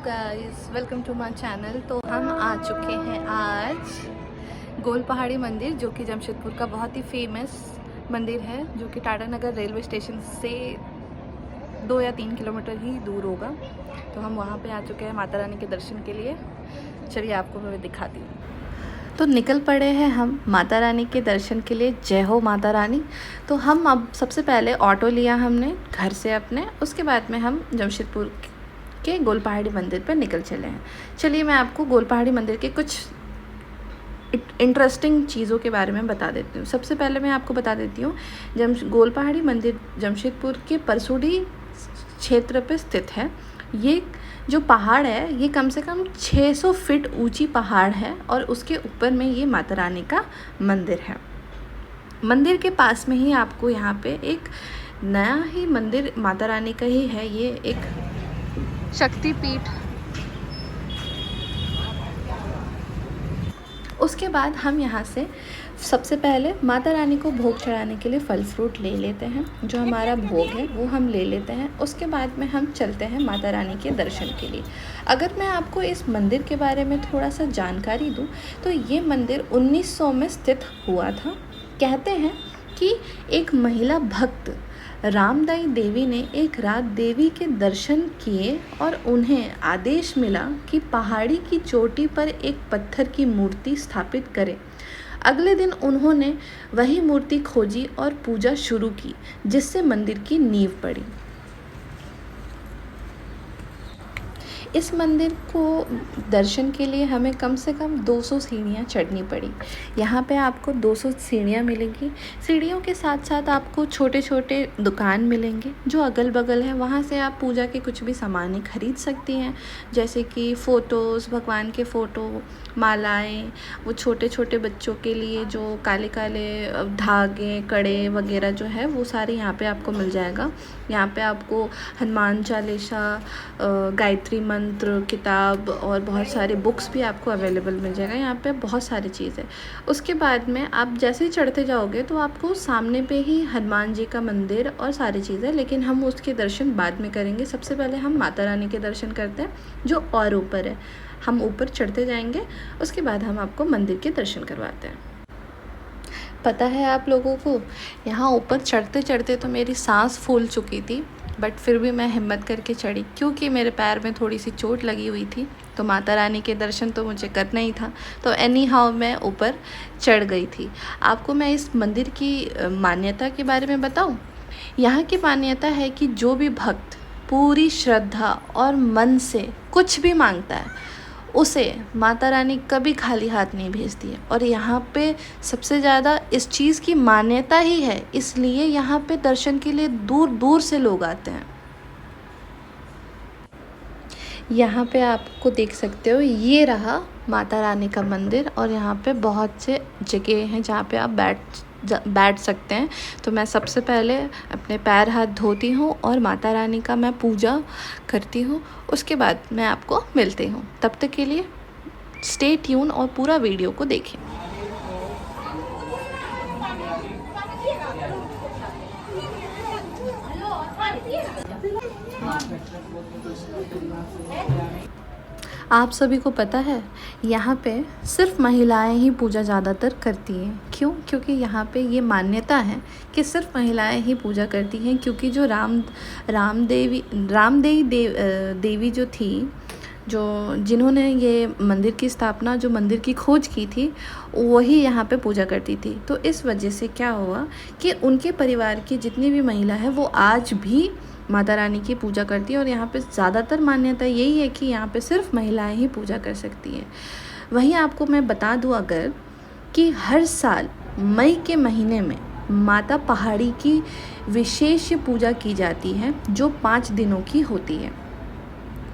Guys, welcome to my channel. तो हम आ चुके हैं आज गोल पहाड़ी मंदिर, जो कि जमशेदपुर का बहुत ही फेमस मंदिर है, जो कि टाटा नगर रेलवे स्टेशन से 2 या 3 किलोमीटर ही दूर होगा। तो हम वहाँ पे आ चुके हैं माता रानी के दर्शन के लिए। चलिए आपको मैं दिखाती हूँ। तो निकल पड़े हैं हम माता रानी के दर्शन के लिए। जय हो माता रानी। तो हम अब सबसे पहले ऑटो लिया हमने घर से अपने, उसके बाद में हम जमशेदपुर के गोल पहाड़ी मंदिर पर निकल चले हैं। चलिए मैं आपको गोल पहाड़ी मंदिर के कुछ इंटरेस्टिंग चीज़ों के बारे में बता देती हूँ। सबसे पहले मैं आपको बता देती हूँ, गोल पहाड़ी मंदिर जमशेदपुर के परसुडी क्षेत्र पर स्थित है। ये जो पहाड़ है ये कम से कम 600 फीट ऊंची पहाड़ है और उसके ऊपर में ये माता रानी का मंदिर है। मंदिर के पास में ही आपको यहाँ पे एक नया ही मंदिर माता रानी का ही है, ये एक शक्तिपीठ। उसके बाद हम यहाँ से सबसे पहले माता रानी को भोग चढ़ाने के लिए फल फ्रूट ले लेते हैं। जो हमारा भोग है वो हम ले लेते हैं। उसके बाद में हम चलते हैं माता रानी के दर्शन के लिए। अगर मैं आपको इस मंदिर के बारे में थोड़ा सा जानकारी दूं तो ये मंदिर 1900 में स्थित हुआ था। कहते हैं कि एक महिला भक्त रामदाई देवी ने एक रात देवी के दर्शन किए और उन्हें आदेश मिला कि पहाड़ी की चोटी पर एक पत्थर की मूर्ति स्थापित करें। अगले दिन उन्होंने वही मूर्ति खोजी और पूजा शुरू की, जिससे मंदिर की नींव पड़ी। इस मंदिर को दर्शन के लिए हमें कम से कम 200 सीढ़ियाँ चढ़नी पड़ी। यहाँ पे आपको 200 सीढ़ियाँ मिलेंगी। सीढ़ियों के साथ साथ आपको छोटे छोटे दुकान मिलेंगे जो अगल बगल है। वहाँ से आप पूजा के कुछ भी सामान खरीद सकती हैं, जैसे कि फ़ोटोज़, भगवान के फ़ोटो, मालाएँ, वो छोटे छोटे बच्चों के लिए जो काले काले धागे, कड़े वगैरह जो है वो सारे यहाँ पे आपको मिल जाएगा। यहाँ पे आपको हनुमान चालीसा, गायत्री मंत्र, किताब और बहुत सारे बुक्स भी आपको अवेलेबल मिल जाएगा। यहाँ पे बहुत सारी चीज़ है। उसके बाद में आप जैसे ही चढ़ते जाओगे तो आपको सामने पे ही हनुमान जी का मंदिर और सारी चीज़ें, लेकिन हम उसके दर्शन बाद में करेंगे। सबसे पहले हम माता रानी के दर्शन करते हैं जो और ऊपर है। हम ऊपर चढ़ते जाएंगे, उसके बाद हम आपको मंदिर के दर्शन करवाते हैं। पता है आप लोगों को, यहाँ ऊपर चढ़ते चढ़ते तो मेरी सांस फूल चुकी थी, बट फिर भी मैं हिम्मत करके चढ़ी क्योंकि मेरे पैर में थोड़ी सी चोट लगी हुई थी। तो माता रानी के दर्शन तो मुझे करना ही था, तो एनी हाउ मैं ऊपर चढ़ गई थी। आपको मैं इस मंदिर की मान्यता के बारे में बताऊं। यहाँ की मान्यता है कि जो भी भक्त पूरी श्रद्धा और मन से कुछ भी मांगता है उसे माता रानी कभी खाली हाथ नहीं भेजती है। और यहाँ पे सबसे ज़्यादा इस चीज़ की मान्यता ही है, इसलिए यहाँ पे दर्शन के लिए दूर दूर से लोग आते हैं। यहाँ पे आपको देख सकते हो, ये रहा माता रानी का मंदिर और यहाँ पे बहुत से जगह हैं जहाँ पे आप बैठ सकते हैं। तो मैं सबसे पहले अपने पैर हाथ धोती हूँ और माता रानी का मैं पूजा करती हूँ। उसके बाद मैं आपको मिलती हूँ। तब तक के लिए स्टे ट्यून और पूरा वीडियो को देखें। आप सभी को पता है यहाँ पे सिर्फ महिलाएं ही पूजा ज़्यादातर करती हैं। क्यों? क्योंकि यहाँ पे ये मान्यता है कि सिर्फ महिलाएं ही पूजा करती हैं, क्योंकि जो रामदेवी देवी जो थी, जिन्होंने ये मंदिर की स्थापना, जो मंदिर की खोज की थी, वही यहाँ पे पूजा करती थी। तो इस वजह से क्या हुआ कि उनके परिवार की जितनी भी महिला है वो आज भी माता रानी की पूजा करती है। और यहाँ पे ज़्यादातर मान्यता यही है कि यहाँ पे सिर्फ महिलाएं ही पूजा कर सकती हैं। वहीं आपको मैं बता दूँ अगर, कि हर साल मई के महीने में माता पहाड़ी की विशेष पूजा की जाती है जो 5 दिनों की होती है,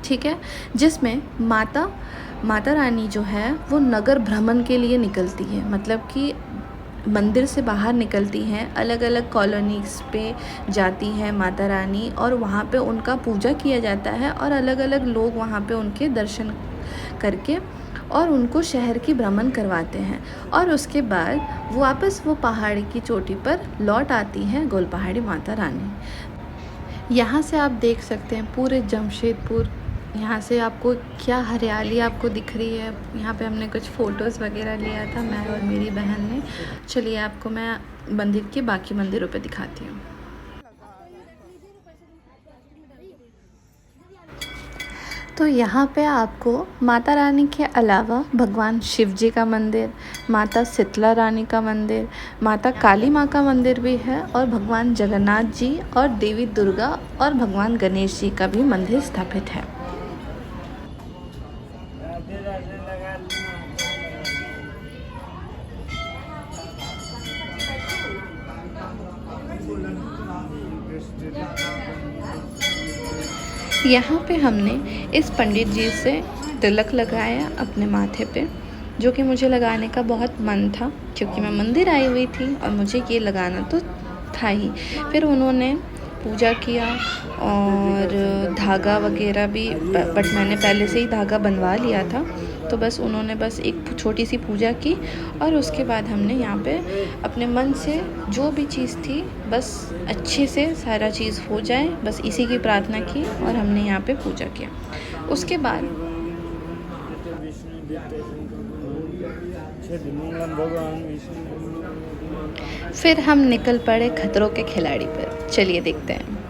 ठीक है, जिसमें माता रानी जो है वो नगर भ्रमण के लिए निकलती है। मतलब कि मंदिर से बाहर निकलती हैं, अलग अलग कॉलोनीज़ पे जाती हैं माता रानी, और वहाँ पे उनका पूजा किया जाता है और अलग अलग लोग वहाँ पे उनके दर्शन करके और उनको शहर की भ्रमण करवाते हैं। और उसके बाद वापस वो पहाड़ी की चोटी पर लौट आती हैं गोल पहाड़ी माता रानी। यहाँ से आप देख सकते हैं पूरे जमशेदपुर यहाँ से आपको क्या हरियाली आपको दिख रही है। यहाँ पे हमने कुछ फ़ोटोज़ वगैरह लिया था, मैं और मेरी बहन ने। चलिए आपको मैं मंदिर के बाकी मंदिरों पे दिखाती हूँ। तो यहाँ पे आपको माता रानी के अलावा भगवान शिव जी का मंदिर, माता शीतला रानी का मंदिर, माता काली माँ का मंदिर भी है और भगवान जगन्नाथ जी और देवी दुर्गा और भगवान गणेश जी का भी मंदिर स्थापित है। यहाँ पे हमने इस पंडित जी से तिलक लगाया अपने माथे पे, जो कि मुझे लगाने का बहुत मन था क्योंकि मैं मंदिर आई हुई थी और मुझे ये लगाना तो था ही। फिर उन्होंने पूजा किया और धागा वगैरह भी, बट मैंने पहले से ही धागा बनवा लिया था, तो बस उन्होंने बस एक छोटी सी पूजा की और उसके बाद हमने यहाँ पे अपने मन से जो भी चीज़ थी बस अच्छे से सारा चीज़ हो जाए, बस इसी की प्रार्थना की और हमने यहाँ पे पूजा किया। उसके बाद फिर हम निकल पड़े खतरों के खिलाड़ी पर। चलिए देखते हैं।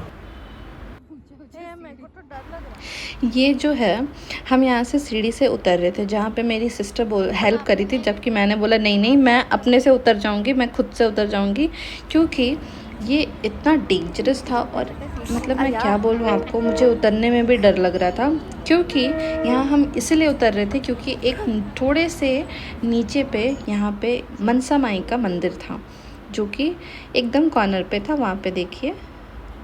ये जो है, हम यहाँ से सीढ़ी से उतर रहे थे, जहाँ पे मेरी सिस्टर हेल्प करी थी, जबकि मैंने बोला नहीं नहीं मैं अपने से उतर जाऊँगी, मैं खुद से उतर जाऊँगी, क्योंकि ये इतना डेंजरस था। और मतलब मैं क्या बोलूँ आपको, मुझे उतरने में भी डर लग रहा था, क्योंकि यहाँ हम इसलिए उतर रहे थे क्योंकि एक थोड़े से नीचे पे यहाँ पे मनसा माई का मंदिर था, जो कि एकदम कॉर्नर पे था। वहाँ पे देखिए,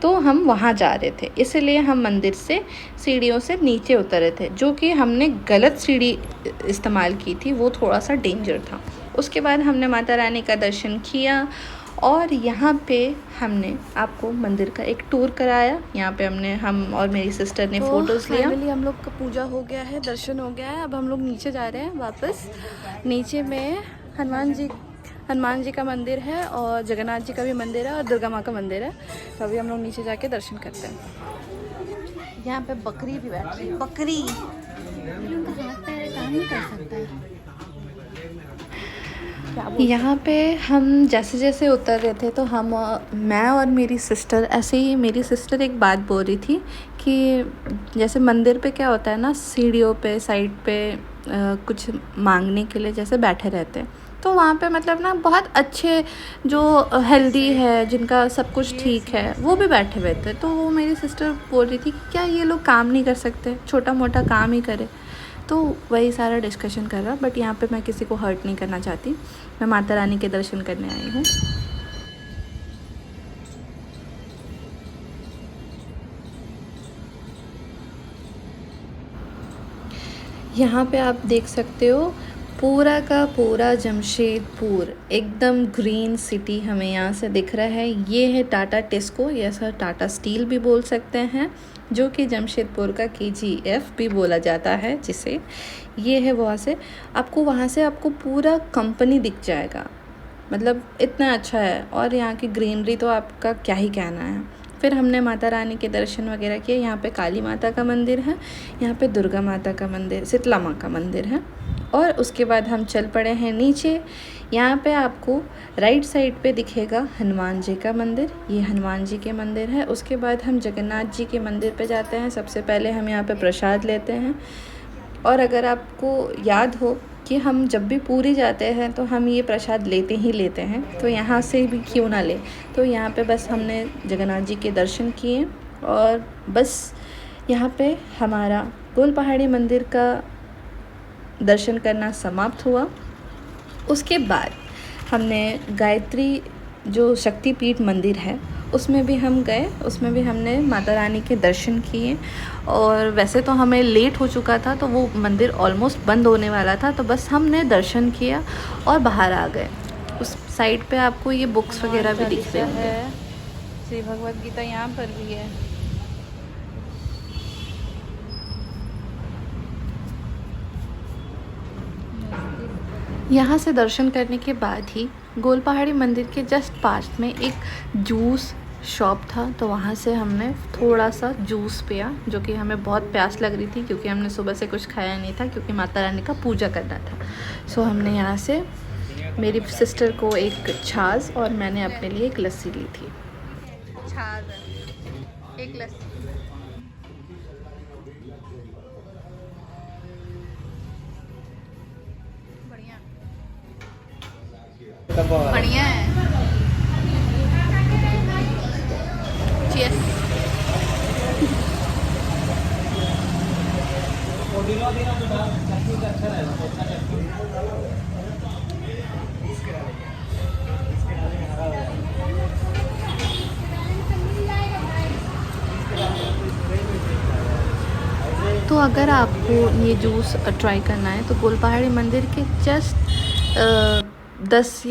तो हम वहाँ जा रहे थे, इसलिए हम मंदिर से सीढ़ियों से नीचे उतर रहे थे, जो कि हमने गलत सीढ़ी इस्तेमाल की थी, वो थोड़ा सा डेंजर था। उसके बाद हमने माता रानी का दर्शन किया और यहाँ पे हमने आपको मंदिर का एक टूर कराया। यहाँ पे हम और मेरी सिस्टर ने फ़ोटोज़ लिया। फाइनली हम लोग का पूजा हो गया है, दर्शन हो गया है। अब हम लोग नीचे जा रहे हैं वापस। नीचे में हनुमान जी का मंदिर है और जगन्नाथ जी का भी मंदिर है और दुर्गा माँ का मंदिर है। तो अभी हम लोग नीचे जाके दर्शन करते हैं। यहाँ पे बकरी भी बैठी है, बकरी हाथ पैर काम नहीं कर सकता है। यहाँ पे हम जैसे जैसे उतर रहे थे, तो मैं और मेरी सिस्टर ऐसे ही, मेरी सिस्टर एक बात बोल रही थी कि जैसे मंदिर पे क्या होता है ना, सीढ़ियों पे साइड पे कुछ मांगने के लिए जैसे बैठे रहते हैं, तो वहाँ पे मतलब ना बहुत अच्छे जो हेल्दी है, जिनका सब कुछ ठीक है, वो भी बैठे हुए थे। तो वो मेरी सिस्टर बोल रही थी कि क्या ये लोग काम नहीं कर सकते, छोटा मोटा काम ही करे। तो वही सारा डिस्कशन कर रहा, बट यहाँ पे मैं किसी को हर्ट नहीं करना चाहती, मैं माता रानी के दर्शन करने आई हूँ। यहाँ पे आप देख सकते हो पूरा का पूरा जमशेदपुर एकदम ग्रीन सिटी हमें यहाँ से दिख रहा है। ये है टाटा टिस्को, या सर टाटा स्टील भी बोल सकते हैं, जो कि जमशेदपुर का KGF भी बोला जाता है जिसे। ये है वहाँ से आपको पूरा कंपनी दिख जाएगा, मतलब इतना अच्छा है। और यहाँ की ग्रीनरी तो आपका क्या ही कहना है। फिर हमने माता रानी के दर्शन वगैरह किए। यहाँ पे काली माता का मंदिर है, यहाँ पे दुर्गा माता का मंदिर, शीतला माँ का मंदिर है। और उसके बाद हम चल पड़े हैं नीचे। यहाँ पे आपको राइट साइड पे दिखेगा हनुमान जी का मंदिर, ये हनुमान जी के मंदिर है। उसके बाद हम जगन्नाथ जी के मंदिर पे जाते हैं। सबसे पहले हम यहाँ पे प्रसाद लेते हैं। और अगर आपको याद हो कि हम जब भी पुरी जाते हैं तो हम ये प्रसाद लेते ही लेते हैं, तो यहाँ से भी क्यों ना ले। तो यहाँ पे बस हमने जगन्नाथ जी के दर्शन किए और बस यहाँ पे हमारा गोल पहाड़ी मंदिर का दर्शन करना समाप्त हुआ। उसके बाद हमने गायत्री जो शक्तिपीठ मंदिर है उसमें भी हम गए, उसमें भी हमने माता रानी के दर्शन किए। और वैसे तो हमें लेट हो चुका था, तो वो मंदिर ऑलमोस्ट बंद होने वाला था, तो बस हमने दर्शन किया और बाहर आ गए। उस साइड पे आपको ये बुक्स वगैरह भी दिख रहे हैं। श्री भगवद गीता यहाँ पर भी है। यहाँ से दर्शन करने के बाद ही गोल पहाड़ी मंदिर के जस्ट पास में एक जूस शॉप था, तो वहाँ से हमने थोड़ा सा जूस पिया, जो कि हमें बहुत प्यास लग रही थी क्योंकि हमने सुबह से कुछ खाया नहीं था क्योंकि माता रानी का पूजा करना था। सो हमने यहाँ से मेरी सिस्टर को एक छाछ और मैंने अपने लिए एक लस्सी ली थी। छाछ एक लस्सी बढ़िया है। चीयर्स। तो अगर आपको ये जूस ट्राई करना है तो गोलपहाड़ी मंदिर के जस्ट 10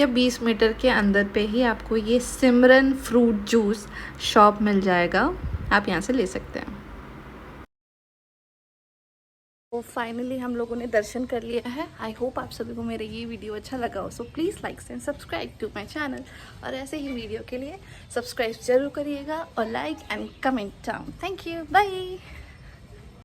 या 20 मीटर के अंदर पे ही आपको ये सिमरन फ्रूट जूस शॉप मिल जाएगा, आप यहाँ से ले सकते हैं। तो फाइनली हम लोगों ने दर्शन कर लिया है। आई होप आप सभी को मेरा ये वीडियो अच्छा लगा हो। So please like and subscribe to my channel, और ऐसे ही वीडियो के लिए सब्सक्राइब जरूर करिएगा और like and comment down. Thank you, bye.